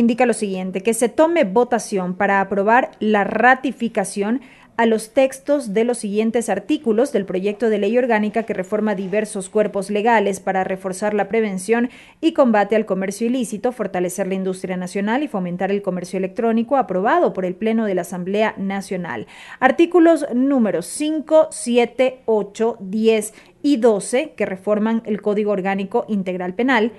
Indica lo siguiente, que se tome votación para aprobar la ratificación a los textos de los siguientes artículos del proyecto de ley orgánica que reforma diversos cuerpos legales para reforzar la prevención y combate al comercio ilícito, fortalecer la industria nacional y fomentar el comercio electrónico, aprobado por el Pleno de la Asamblea Nacional. Artículos números 5, 7, 8, 10 y 12 que reforman el Código Orgánico Integral Penal,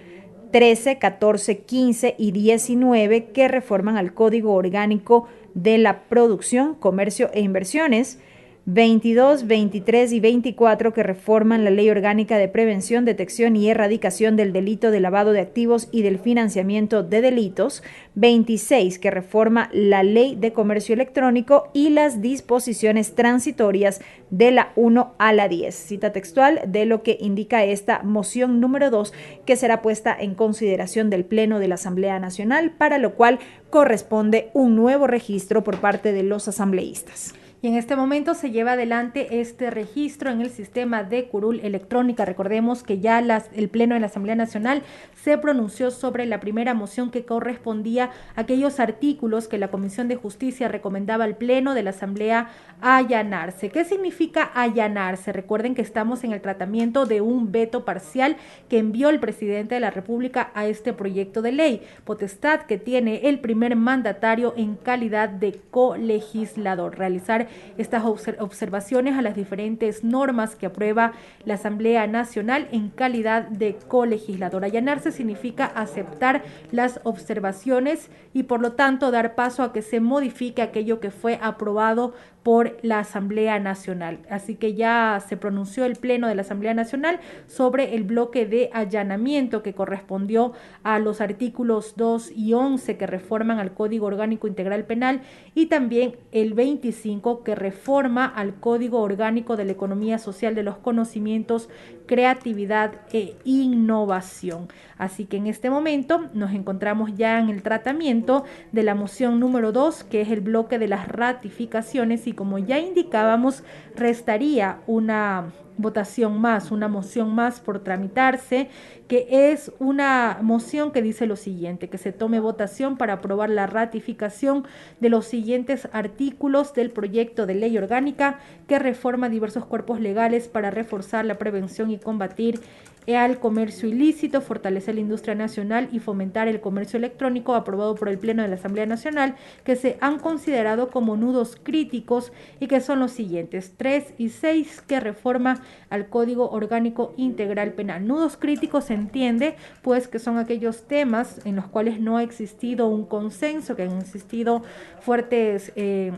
13, 14, 15 y 19 que reforman al Código Orgánico de la Producción, Comercio e Inversiones, 22, 23 y 24 que reforman la Ley Orgánica de Prevención, Detección y Erradicación del Delito de Lavado de Activos y del Financiamiento de Delitos, 26 que reforma la Ley de Comercio Electrónico y las disposiciones transitorias de la 1 a la 10. Cita textual de lo que indica esta moción número 2 que será puesta en consideración del Pleno de la Asamblea Nacional, para lo cual corresponde un nuevo registro por parte de los asambleístas. Y en este momento se lleva adelante este registro en el sistema de curul electrónica. Recordemos que ya el Pleno de la Asamblea Nacional se pronunció sobre la primera moción que correspondía a aquellos artículos que la Comisión de Justicia recomendaba al Pleno de la Asamblea allanarse. ¿Qué significa allanarse? Recuerden que estamos en el tratamiento de un veto parcial que envió el presidente de la República a este proyecto de ley, potestad que tiene el primer mandatario en calidad de colegislador. Realizar estas observaciones a las diferentes normas que aprueba la Asamblea Nacional en calidad de colegislador. Allanarse significa aceptar las observaciones y por lo tanto dar paso a que se modifique aquello que fue aprobado por la Asamblea Nacional. Así que ya se pronunció el Pleno de la Asamblea Nacional sobre el bloque de allanamiento que correspondió a los artículos 2 y 11 que reforman al Código Orgánico Integral Penal y también el 25 que reforma al Código Orgánico de la Economía Social de los Conocimientos, Creatividad e Innovación. Así que en este momento nos encontramos ya en el tratamiento de la moción número 2, que es el bloque de las ratificaciones, y como ya indicábamos, restaría una votación más, una moción más por tramitarse, que es una moción que dice lo siguiente, que se tome votación para aprobar la ratificación de los siguientes artículos del proyecto de ley orgánica que reforma diversos cuerpos legales para reforzar la prevención y combatir al comercio ilícito, fortalecer la industria nacional y fomentar el comercio electrónico, aprobado por el Pleno de la Asamblea Nacional, que se han considerado como nudos críticos y que son los siguientes: 3 y 6 que reforma al Código Orgánico Integral Penal. Nudos críticos se entiende pues que son aquellos temas en los cuales no ha existido un consenso, que han existido fuertes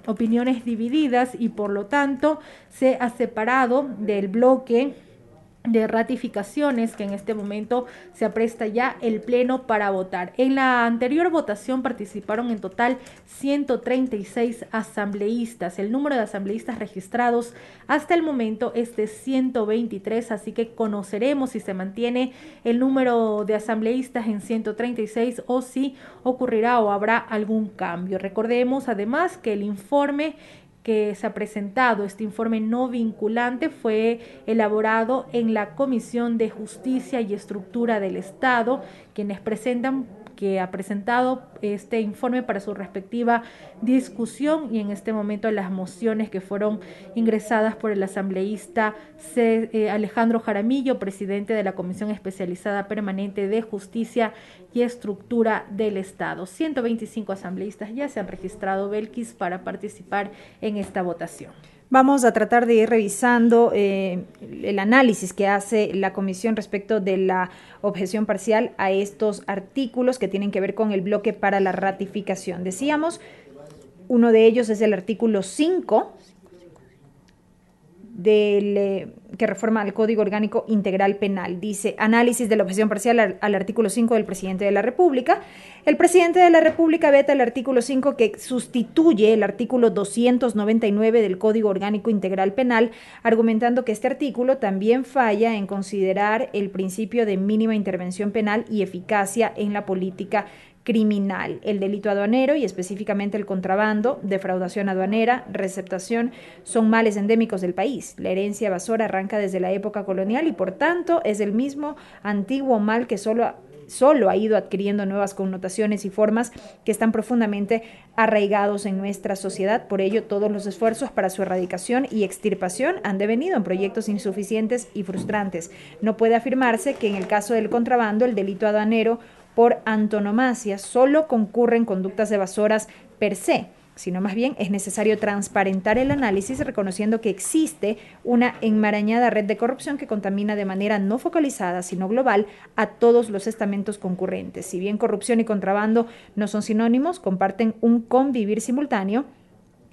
opiniones divididas y por lo tanto se ha separado del bloque de ratificaciones que en este momento se apresta ya el Pleno para votar. En la anterior votación participaron en total 136 asambleístas. El número de asambleístas registrados hasta el momento es de 123, así que conoceremos si se mantiene el número de asambleístas en 136 o si ocurrirá o habrá algún cambio. Recordemos además que el informe que se ha presentado, este informe no vinculante, fue elaborado en la Comisión de Justicia y Estructura del Estado, quienes presentan que ha presentado este informe para su respectiva discusión, y en este momento las mociones que fueron ingresadas por el asambleísta Alejandro Jaramillo, presidente de la Comisión Especializada Permanente de Justicia y Estructura del Estado. 125 asambleístas ya se han registrado, Belkis, para participar en esta votación. Vamos a tratar de ir revisando el análisis que hace la comisión respecto de la objeción parcial a estos artículos que tienen que ver con el bloque para la ratificación. Decíamos, uno de ellos es el artículo 5 que reforma el Código Orgánico Integral Penal. Dice, análisis de la objeción parcial al artículo 5 del presidente de la República. El presidente de la República veta el artículo 5 que sustituye el artículo 299 del Código Orgánico Integral Penal, argumentando que este artículo también falla en considerar el principio de mínima intervención penal y eficacia en la política criminal. El delito aduanero y específicamente el contrabando, defraudación aduanera, receptación son males endémicos del país. La herencia evasora arranca desde la época colonial y por tanto es el mismo antiguo mal que solo solo ha ido adquiriendo nuevas connotaciones y formas que están profundamente arraigados en nuestra sociedad. Por ello, todos los esfuerzos para su erradicación y extirpación han devenido en proyectos insuficientes y frustrantes. No puede afirmarse que en el caso del contrabando, el delito aduanero por antonomasia solo concurren conductas evasoras per se, sino más bien es necesario transparentar el análisis reconociendo que existe una enmarañada red de corrupción que contamina de manera no focalizada, sino global, a todos los estamentos concurrentes. Si bien corrupción y contrabando no son sinónimos, comparten un convivir simultáneo.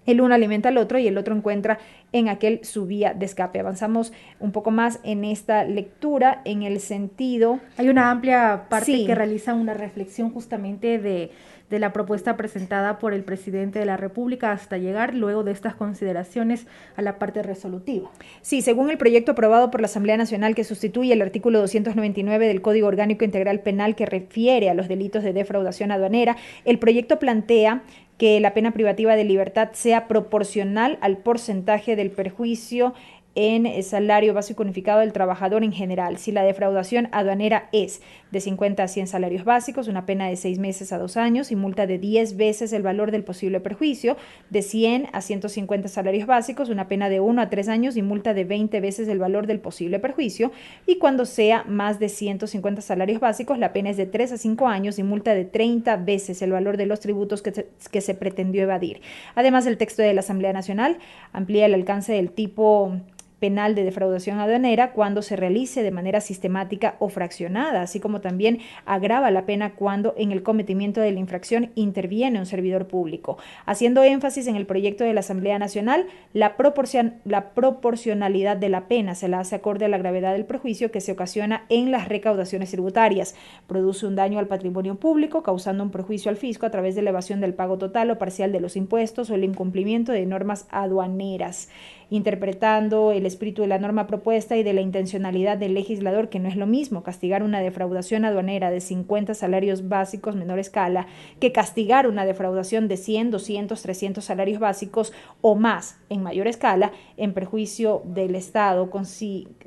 El uno alimenta al otro y el otro encuentra en aquel su vía de escape. Avanzamos un poco más en esta lectura en el sentido... Hay una amplia parte que realiza una reflexión justamente de la propuesta presentada por el presidente de la República hasta llegar luego de estas consideraciones a la parte resolutiva. Sí, según el proyecto aprobado por la Asamblea Nacional que sustituye el artículo 299 del Código Orgánico Integral Penal que refiere a los delitos de defraudación aduanera, el proyecto plantea que la pena privativa de libertad sea proporcional al porcentaje del perjuicio en el salario básico unificado del trabajador en general. Si la defraudación aduanera es de 50 a 100 salarios básicos, una pena de 6 meses a 2 años y multa de 10 veces el valor del posible perjuicio; de 100 a 150 salarios básicos, una pena de 1 a 3 años y multa de 20 veces el valor del posible perjuicio; y cuando sea más de 150 salarios básicos, la pena es de 3 a 5 años y multa de 30 veces el valor de los tributos que se pretendió evadir. Además, el texto de la Asamblea Nacional amplía el alcance del tipo penal de defraudación aduanera cuando se realice de manera sistemática o fraccionada, así como también agrava la pena cuando en el cometimiento de la infracción interviene un servidor público. Haciendo énfasis en el proyecto de la Asamblea Nacional, la proporcionalidad de la pena se la hace acorde a la gravedad del perjuicio que se ocasiona en las recaudaciones tributarias. Produce un daño al patrimonio público, causando un perjuicio al fisco a través de la evasión del pago total o parcial de los impuestos o el incumplimiento de normas aduaneras. Interpretando el espíritu de la norma propuesta y de la intencionalidad del legislador, que no es lo mismo castigar una defraudación aduanera de 50 salarios básicos menor escala que castigar una defraudación de 100, 200, 300 salarios básicos o más en mayor escala en perjuicio del Estado.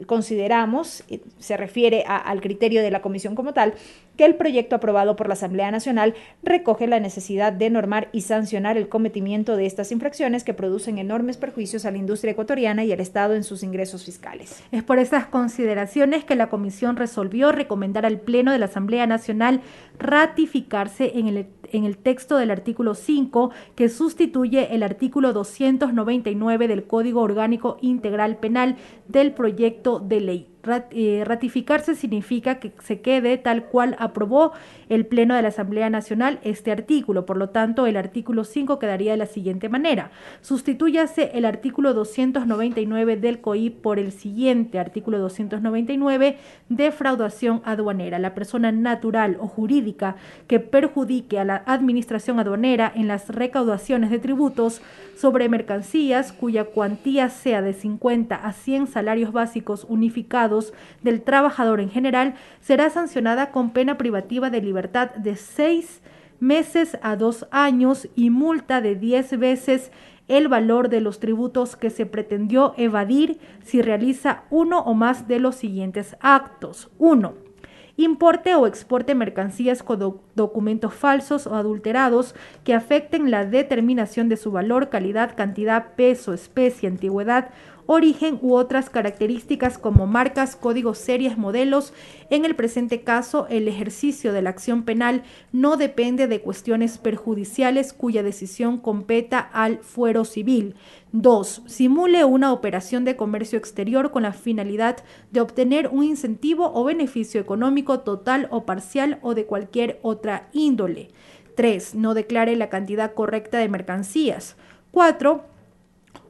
Consideramos, se refiere al criterio de la Comisión como tal, que el proyecto aprobado por la Asamblea Nacional recoge la necesidad de normar y sancionar el cometimiento de estas infracciones que producen enormes perjuicios a la industria ecuatoriana y al Estado en sus ingresos fiscales. Es por estas consideraciones que la Comisión resolvió recomendar al Pleno de la Asamblea Nacional ratificarse en el texto del artículo 5 que sustituye el artículo 299 del Código Orgánico Integral Penal del proyecto de ley. Ratificarse significa que se quede tal cual aprobó el Pleno de la Asamblea Nacional este artículo. Por lo tanto, el artículo 5 quedaría de la siguiente manera: sustitúyase el artículo 299 del COIP por el siguiente: artículo 299, defraudación aduanera. La persona natural o jurídica que perjudique a la administración aduanera en las recaudaciones de tributos sobre mercancías cuya cuantía sea de 50 a 100 salarios básicos unificados del trabajador en general, será sancionada con pena privativa de libertad de 6 meses a 2 años y multa de 10 veces el valor de los tributos que se pretendió evadir si realiza uno o más de los siguientes actos. 1. Importe o exporte mercancías con documentos falsos o adulterados que afecten la determinación de su valor, calidad, cantidad, peso, especie, antigüedad, origen u otras características como marcas, códigos, series, modelos. En el presente caso, el ejercicio de la acción penal no depende de cuestiones perjudiciales cuya decisión competa al fuero civil. 2. Simule una operación de comercio exterior con la finalidad de obtener un incentivo o beneficio económico total o parcial o de cualquier otra índole. 3. No declare la cantidad correcta de mercancías. 4.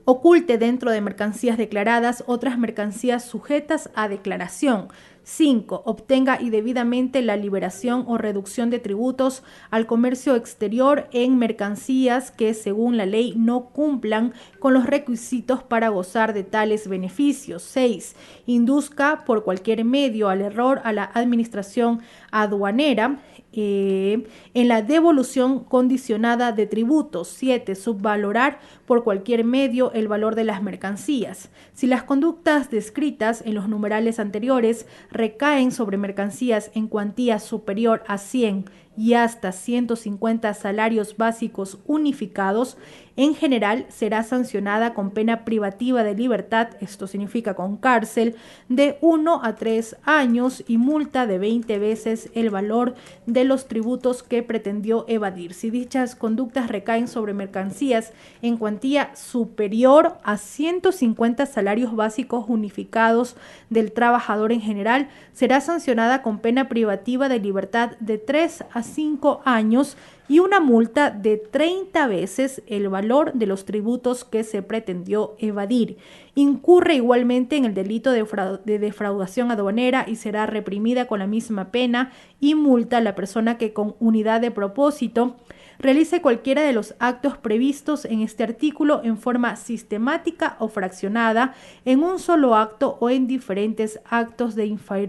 Oculte dentro de mercancías declaradas otras mercancías sujetas a declaración. 5. Obtenga indebidamente la liberación o reducción de tributos al comercio exterior en mercancías que, según la ley, no cumplan con los requisitos para gozar de tales beneficios. 6. Induzca por cualquier medio al error a la administración aduanera en la devolución condicionada de tributos. 7. Subvalorar por cualquier medio el valor de las mercancías. Si las conductas descritas en los numerales anteriores recaen sobre mercancías en cuantía superior a 100 y hasta 150 salarios básicos unificados, en general será sancionada con pena privativa de libertad, esto significa con cárcel, de 1 a 3 años y multa de 20 veces el valor de los tributos que pretendió evadir. Si dichas conductas recaen sobre mercancías en cuantía superior a 150 salarios básicos unificados del trabajador en general, será sancionada con pena privativa de libertad de 3 a 5 años y una multa de 30 veces el valor de los tributos que se pretendió evadir. Incurre igualmente en el delito de defraudación aduanera y será reprimida con la misma pena y multa a la persona que con unidad de propósito realice cualquiera de los actos previstos en este artículo en forma sistemática o fraccionada, en un solo acto o en diferentes actos de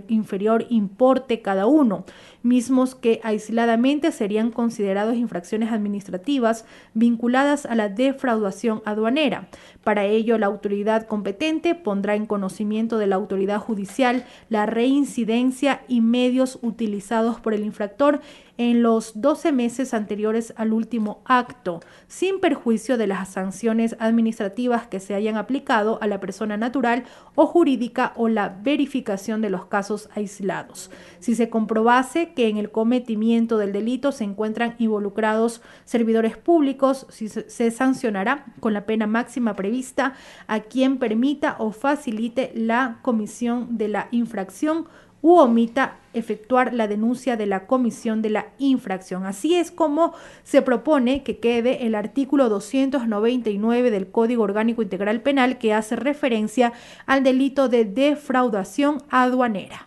inferior importe cada uno, mismos que aisladamente serían considerados infracciones administrativas vinculadas a la defraudación aduanera. Para ello, la autoridad competente pondrá en conocimiento de la autoridad judicial la reincidencia y medios utilizados por el infractor en los 12 meses anteriores al último acto, sin perjuicio de las sanciones administrativas que se hayan aplicado a la persona natural o jurídica o la verificación de los casos aislados. Si se comprobase que en el cometimiento del delito se encuentran involucrados servidores públicos, se sancionará con la pena máxima prevista a quien permita o facilite la comisión de la infracción u omita efectuar la denuncia de la comisión de la infracción. Así es como se propone que quede el artículo 299 del Código Orgánico Integral Penal, que hace referencia al delito de defraudación aduanera.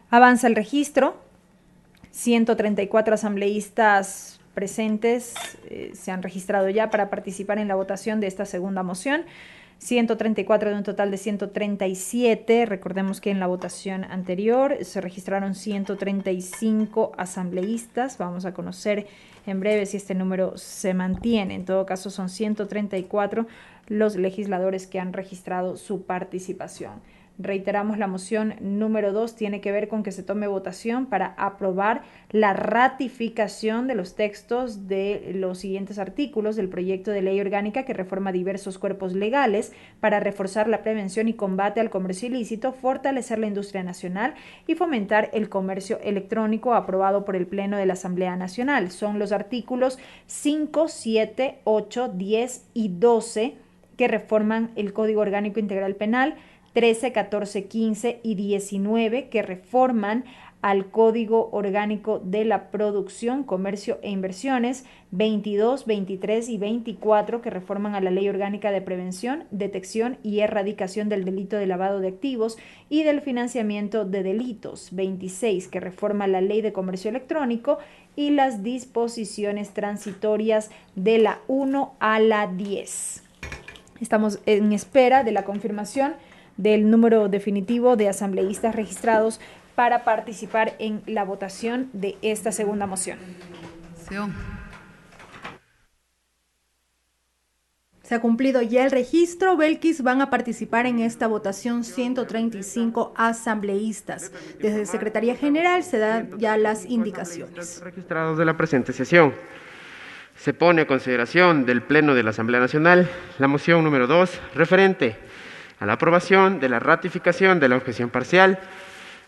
Avanza el registro. 134 asambleístas presentes se han registrado ya para participar en la votación de esta segunda moción. 134 de un total de 137. Recordemos que en la votación anterior se registraron 135 asambleístas. Vamos a conocer en breve si este número se mantiene. En todo caso, son 134 los legisladores que han registrado su participación. Reiteramos, la moción número 2 tiene que ver con que se tome votación para aprobar la ratificación de los textos de los siguientes artículos del proyecto de ley orgánica que reforma diversos cuerpos legales para reforzar la prevención y combate al comercio ilícito, fortalecer la industria nacional y fomentar el comercio electrónico, aprobado por el Pleno de la Asamblea Nacional. Son los artículos 5, 7, 8, 10 y 12 que reforman el Código Orgánico Integral Penal, 13, 14, 15 y 19 que reforman al Código Orgánico de la Producción, Comercio e Inversiones, 22, 23 y 24 que reforman a la Ley Orgánica de Prevención, Detección y Erradicación del Delito de Lavado de Activos y del Financiamiento de Delitos, 26 que reforma la Ley de Comercio Electrónico y las disposiciones transitorias de la 1 a la 10. Estamos en espera de la confirmación del número definitivo de asambleístas registrados para participar en la votación de esta segunda moción. Se ha cumplido ya el registro. Belkis, van a participar en esta votación 135 asambleístas. Desde Secretaría General se dan ya las indicaciones. Registrados de la presente sesión. Se pone a consideración del Pleno de la Asamblea Nacional la moción número 2 referente a la aprobación de la ratificación de la objeción parcial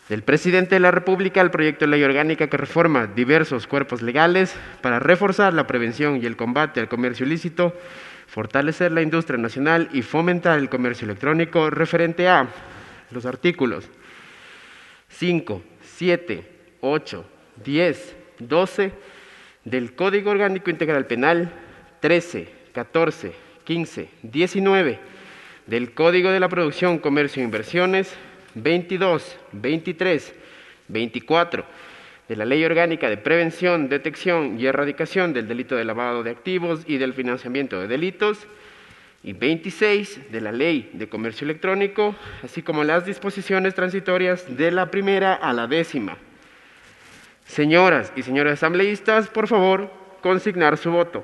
del Presidente de la República al proyecto de ley orgánica que reforma diversos cuerpos legales para reforzar la prevención y el combate al comercio ilícito, fortalecer la industria nacional y fomentar el comercio electrónico, referente a los artículos 5, 7, 8, 10, 12 del Código Orgánico Integral Penal, 13, 14, 15, 19 del Código de la Producción, Comercio e Inversiones, 22, 23, 24 de la Ley Orgánica de Prevención, Detección y Erradicación del Delito de Lavado de Activos y del Financiamiento de Delitos, y 26 de la Ley de Comercio Electrónico, así como las disposiciones transitorias de la primera a la 10ª. Señoras y señores asambleístas, por favor, consignar su voto.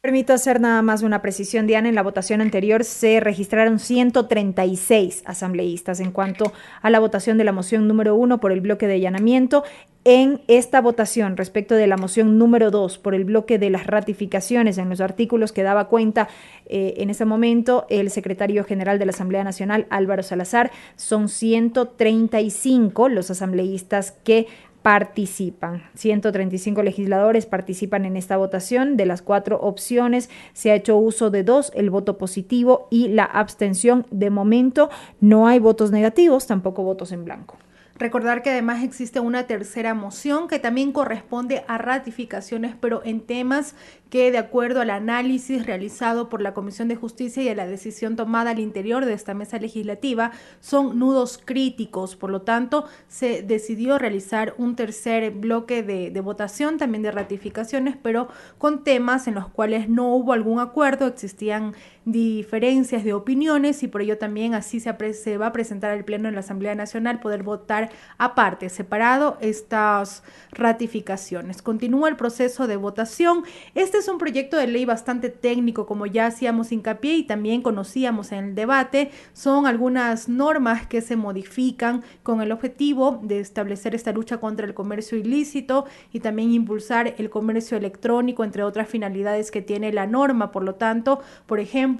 Permito hacer nada más una precisión, Diana. En la votación anterior se registraron 136 asambleístas en cuanto a la votación de la moción número 1 por el bloque de allanamiento. En esta votación respecto de la moción número 2 por el bloque de las ratificaciones en los artículos que daba cuenta en ese momento el secretario general de la Asamblea Nacional, Álvaro Salazar, son 135 los asambleístas que participan. 135 legisladores participan en esta votación. De las 4 opciones se ha hecho uso de 2, el voto positivo y la abstención. De momento no hay votos negativos, tampoco votos en blanco. Recordar que además existe una tercera moción que también corresponde a ratificaciones, pero en temas que, de acuerdo al análisis realizado por la Comisión de Justicia y a la decisión tomada al interior de esta mesa legislativa, son nudos críticos. Por lo tanto, se decidió realizar un tercer bloque de votación, también de ratificaciones, pero con temas en los cuales no hubo algún acuerdo, existían diferencias de opiniones y por ello también así se va a presentar al Pleno de la Asamblea Nacional poder votar aparte, separado, estas ratificaciones. Continúa el proceso de votación. Este es un proyecto de ley bastante técnico, como ya hacíamos hincapié y también conocíamos en el debate. Son algunas normas que se modifican con el objetivo de establecer esta lucha contra el comercio ilícito y también impulsar el comercio electrónico, entre otras finalidades que tiene la norma. Por lo tanto, por ejemplo,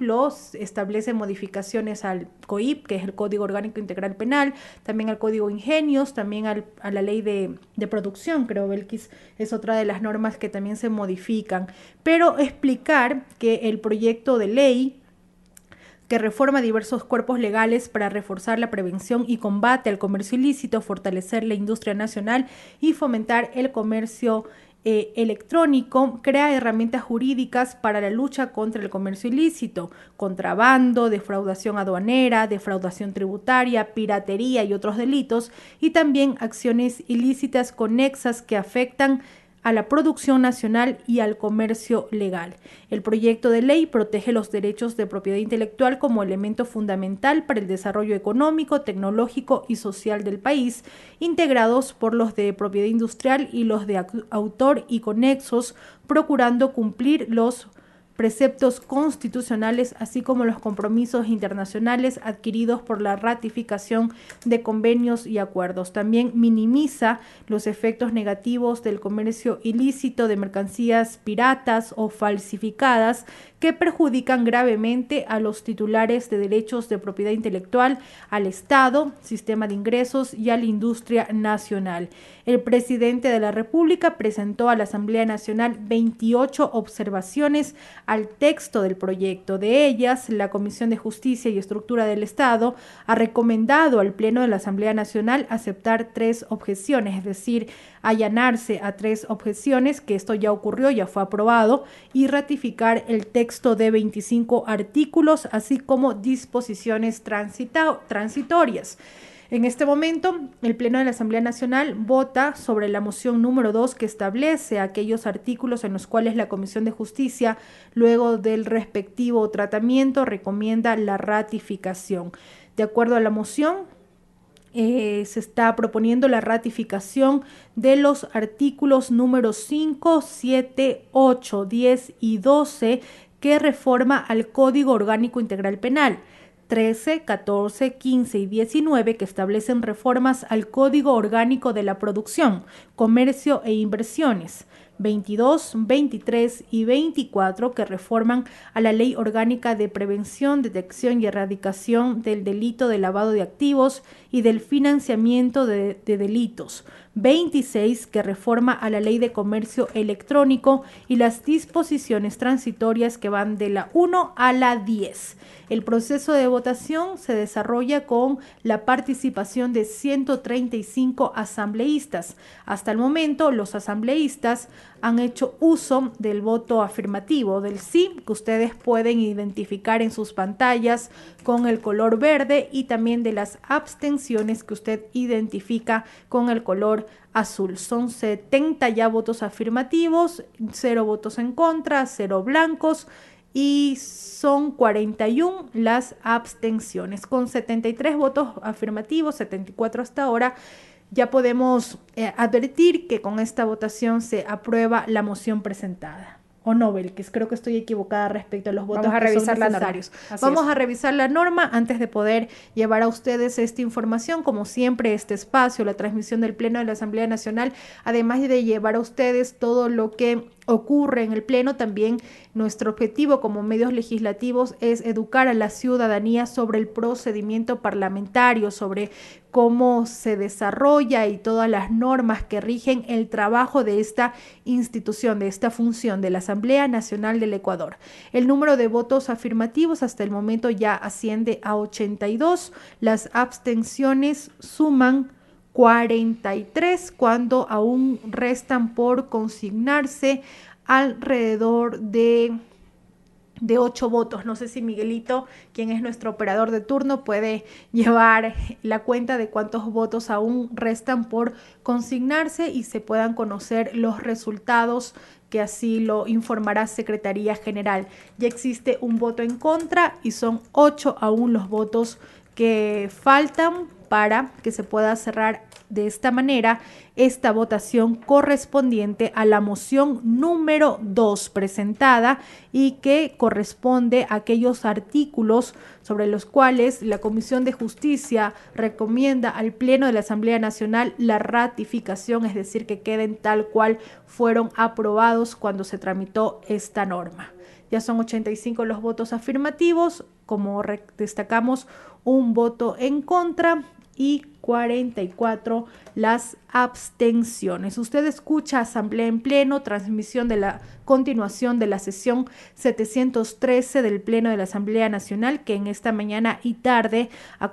establece modificaciones al COIP, que es el Código Orgánico Integral Penal, también al Código Ingenios, también a la ley de producción, creo, Belkis, es otra de las normas que también se modifican. Pero explicar que el proyecto de ley que reforma diversos cuerpos legales para reforzar la prevención y combate al comercio ilícito, fortalecer la industria nacional y fomentar el comercio electrónico, crea herramientas jurídicas para la lucha contra el comercio ilícito, contrabando, defraudación aduanera, defraudación tributaria, piratería y otros delitos, y también acciones ilícitas conexas que afectan a la producción nacional y al comercio legal. El proyecto de ley protege los derechos de propiedad intelectual como elemento fundamental para el desarrollo económico, tecnológico y social del país, integrados por los de propiedad industrial y los de autor y conexos, procurando cumplir los preceptos constitucionales, así como los compromisos internacionales adquiridos por la ratificación de convenios y acuerdos. También minimiza los efectos negativos del comercio ilícito de mercancías piratas o falsificadas que perjudican gravemente a los titulares de derechos de propiedad intelectual, al Estado, sistema de ingresos y a la industria nacional. El presidente de la República presentó a la Asamblea Nacional 28 observaciones al texto del proyecto. De ellas, la Comisión de Justicia y Estructura del Estado ha recomendado al Pleno de la Asamblea Nacional aceptar 3 objeciones, es decir, allanarse a 3 objeciones, que esto ya ocurrió, ya fue aprobado, y ratificar el texto de 25 artículos, así como disposiciones transitorias. En este momento, el Pleno de la Asamblea Nacional vota sobre la moción número 2 que establece aquellos artículos en los cuales la Comisión de Justicia, luego del respectivo tratamiento, recomienda la ratificación. De acuerdo a la moción, se está proponiendo la ratificación de los artículos números 5, 7, 8, 10 y 12 que reforma al Código Orgánico Integral Penal, 13, 14, 15 y 19 que establecen reformas al Código Orgánico de la Producción, Comercio e Inversiones, 22, 23 y 24 que reforman a la Ley Orgánica de Prevención, Detección y Erradicación del Delito de Lavado de Activos y del Financiamiento de Delitos, 26 que reforma a la Ley de Comercio Electrónico y las disposiciones transitorias que van de la 1 a la 10. El proceso de votación se desarrolla con la participación de 135 asambleístas. Hasta el momento, los asambleístas han hecho uso del voto afirmativo, del sí, que ustedes pueden identificar en sus pantallas con el color verde, y también de las abstenciones que usted identifica con el color azul. Son 70 ya votos afirmativos, 0 votos en contra, 0 blancos, y son 41 las abstenciones. Con 73 votos afirmativos, 74 hasta ahora, ya podemos advertir que con esta votación se aprueba la moción presentada. o no, Belkis, creo que estoy equivocada respecto a los votos Vamos a que revisar son la necesarios. norma. Vamos a revisar la norma antes de poder llevar a ustedes esta información. Como siempre, este espacio, la transmisión del Pleno de la Asamblea Nacional, además de llevar a ustedes todo lo que ocurre en el Pleno, también nuestro objetivo como medios legislativos es educar a la ciudadanía sobre el procedimiento parlamentario, sobre cómo se desarrolla y todas las normas que rigen el trabajo de esta institución, de esta función de la Asamblea Nacional del Ecuador. El número de votos afirmativos hasta el momento ya asciende a 82, las abstenciones suman 43, cuando aún restan por consignarse alrededor de 8 votos. No sé si Miguelito, quien es nuestro operador de turno, puede llevar la cuenta de cuántos votos aún restan por consignarse y se puedan conocer los resultados, que así lo informará Secretaría General. Ya existe un voto en contra y son 8 aún los votos que faltan para que se pueda cerrar de esta manera esta votación correspondiente a la moción número 2 presentada y que corresponde a aquellos artículos sobre los cuales la Comisión de Justicia recomienda al Pleno de la Asamblea Nacional la ratificación, es decir, que queden tal cual fueron aprobados cuando se tramitó esta norma. Ya son 85 los votos afirmativos, como destacamos, un voto en contra y 44 las abstenciones. Usted escucha Asamblea en Pleno, transmisión de la continuación de la sesión 713 del Pleno de la Asamblea Nacional, que en esta mañana y tarde ha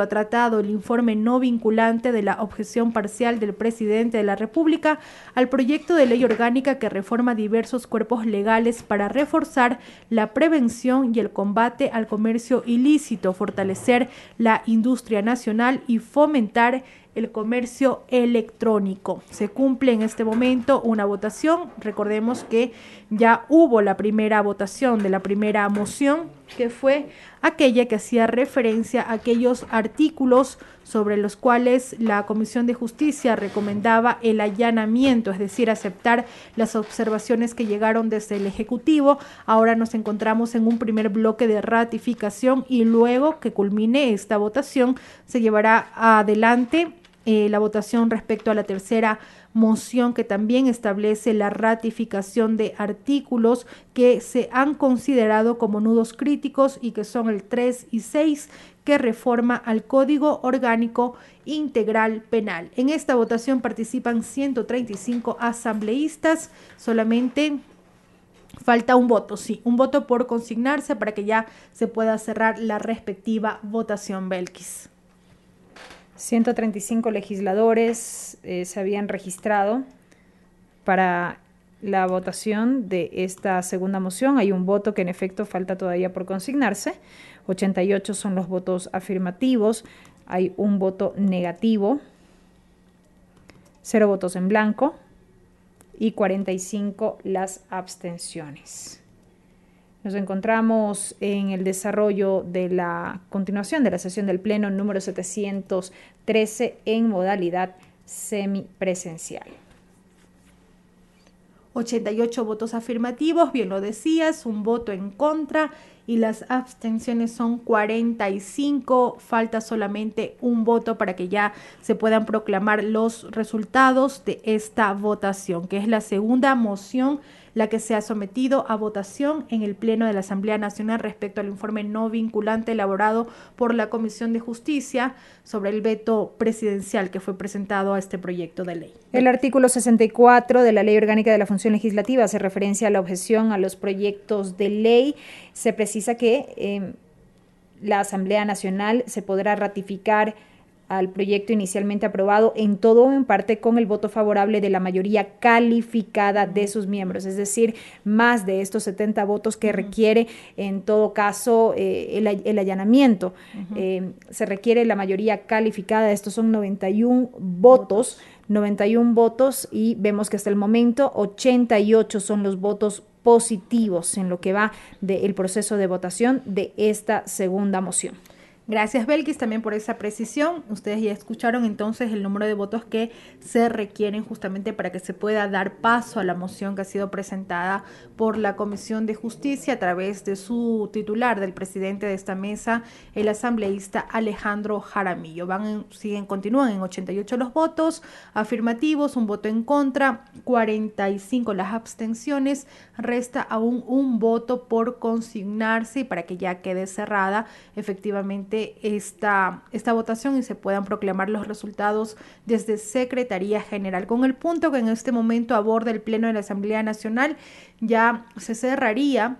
tratado el informe no vinculante de la objeción parcial del presidente de la República al proyecto de ley orgánica que reforma diversos cuerpos legales para reforzar la prevención y el combate al comercio ilícito, fortalecer la industria nacional y fomentar el comercio electrónico. Se cumple en este momento una votación. Recordemos que ya hubo la primera votación de la primera moción, que fue aquella que hacía referencia a aquellos artículos sobre los cuales la Comisión de Justicia recomendaba el allanamiento, es decir, aceptar las observaciones que llegaron desde el Ejecutivo. Ahora nos encontramos en un primer bloque de ratificación y luego que culmine esta votación se llevará adelante la votación respecto a la tercera moción, que también establece la ratificación de artículos que se han considerado como nudos críticos y que son el 3 y 6, que reforma al Código Orgánico Integral Penal. En esta votación participan 135 asambleístas, solamente falta un voto, sí, un voto por consignarse para que ya se pueda cerrar la respectiva votación, Belkis. 135 legisladores se habían registrado para la votación de esta segunda moción. Hay un voto que en efecto falta todavía por consignarse. 88 son los votos afirmativos. Hay un voto negativo, 0 votos en blanco y 45 las abstenciones. Nos encontramos en el desarrollo de la continuación de la sesión del Pleno número 713 en modalidad semipresencial. 88 votos afirmativos, bien lo decías, un voto en contra y las abstenciones son 45. Falta solamente un voto para que ya se puedan proclamar los resultados de esta votación, que es la segunda moción la que se ha sometido a votación en el Pleno de la Asamblea Nacional respecto al informe no vinculante elaborado por la Comisión de Justicia sobre el veto presidencial que fue presentado a este proyecto de ley. El artículo 64 de la Ley Orgánica de la Función Legislativa hace referencia a la objeción a los proyectos de ley. Se precisa que la Asamblea Nacional se podrá ratificar al proyecto inicialmente aprobado en todo o en parte con el voto favorable de la mayoría calificada de sus miembros, es decir, más de estos 70 votos que requiere en todo caso el allanamiento. Se requiere la mayoría calificada, estos son 91 votos y vemos que hasta el momento 88 son los votos positivos en lo que va del proceso de votación de esta segunda moción. Gracias, Belkis, también por esa precisión. Ustedes ya escucharon entonces el número de votos que se requieren justamente para que se pueda dar paso a la moción que ha sido presentada por la Comisión de Justicia a través de su titular, del presidente de esta mesa, el asambleísta Alejandro Jaramillo. Continúan en 88 los votos afirmativos, un voto en contra, 45 las abstenciones, resta aún un voto por consignarse y para que ya quede cerrada efectivamente esta votación y se puedan proclamar los resultados desde Secretaría General. Con el punto que en este momento aborda el Pleno de la Asamblea Nacional, ya se cerraría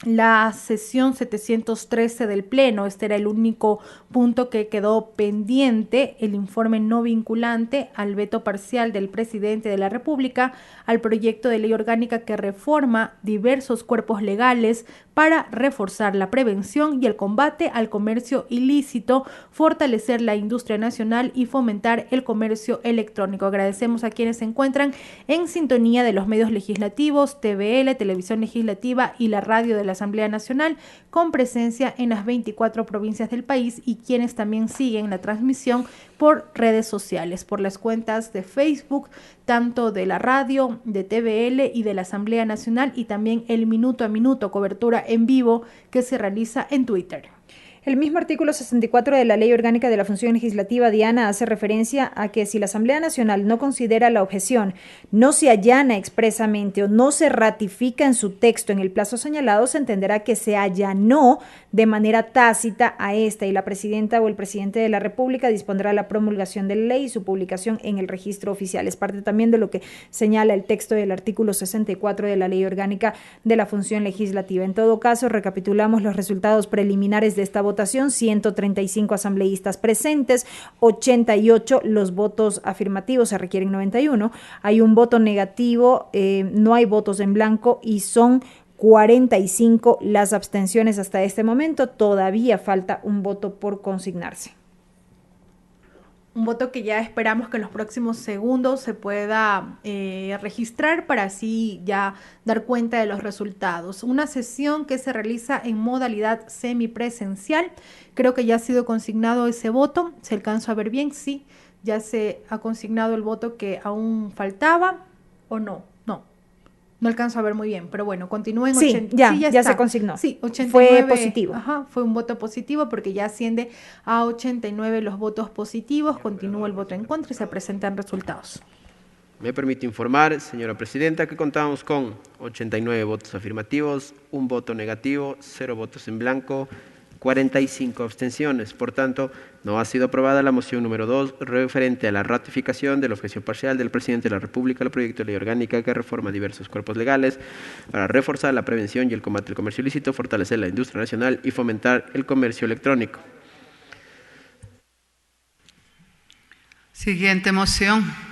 la sesión 713 del Pleno. Este era el único punto que quedó pendiente, el informe no vinculante al veto parcial del presidente de la República al proyecto de ley orgánica que reforma diversos cuerpos legales para reforzar la prevención y el combate al comercio ilícito, fortalecer la industria nacional y fomentar el comercio electrónico. Agradecemos a quienes se encuentran en sintonía de los medios legislativos, TVL, Televisión Legislativa y la radio de la Asamblea Nacional, con presencia en las 24 provincias del país, y quienes también siguen la transmisión por redes sociales, por las cuentas de Facebook, tanto de la radio, de TVL y de la Asamblea Nacional, y también el minuto a minuto, cobertura en vivo que se realiza en Twitter. El mismo artículo 64 de la Ley Orgánica de la Función Legislativa, Diana, hace referencia a que si la Asamblea Nacional no considera la objeción, no se allana expresamente o no se ratifica en su texto en el plazo señalado, se entenderá que se allanó de manera tácita a esta, y la presidenta o el presidente de la República dispondrá la promulgación de la ley y su publicación en el registro oficial. Es parte también de lo que señala el texto del artículo 64 de la Ley Orgánica de la Función Legislativa. En todo caso, recapitulamos los resultados preliminares de esta votación: 135 asambleístas presentes, 88 los votos afirmativos, se requieren 91, hay un voto negativo, no hay votos en blanco y son 45 las abstenciones hasta este momento. Todavía falta un voto por consignarse. Un voto que ya esperamos que en los próximos segundos se pueda registrar para así ya dar cuenta de los resultados. Una sesión que se realiza en modalidad semipresencial. Creo que ya ha sido consignado ese voto. ¿Se alcanza a ver bien? Sí, ya se ha consignado el voto que aún faltaba, ¿o no? No alcanzo a ver muy bien, pero bueno, continúen. Sí, ya se consignó. Sí, 89. Fue positivo. Ajá, fue un voto positivo porque ya asciende a 89 los votos positivos. Continúa el voto en contra y se presentan resultados. Me permite informar, señora presidenta, que contamos con 89 votos afirmativos, un voto negativo, 0 votos en blanco, 45 abstenciones. Por tanto, no ha sido aprobada la moción número 2 referente a la ratificación de la objeción parcial del presidente de la República al proyecto de ley orgánica que reforma diversos cuerpos legales para reforzar la prevención y el combate al comercio ilícito, fortalecer la industria nacional y fomentar el comercio electrónico. Siguiente moción.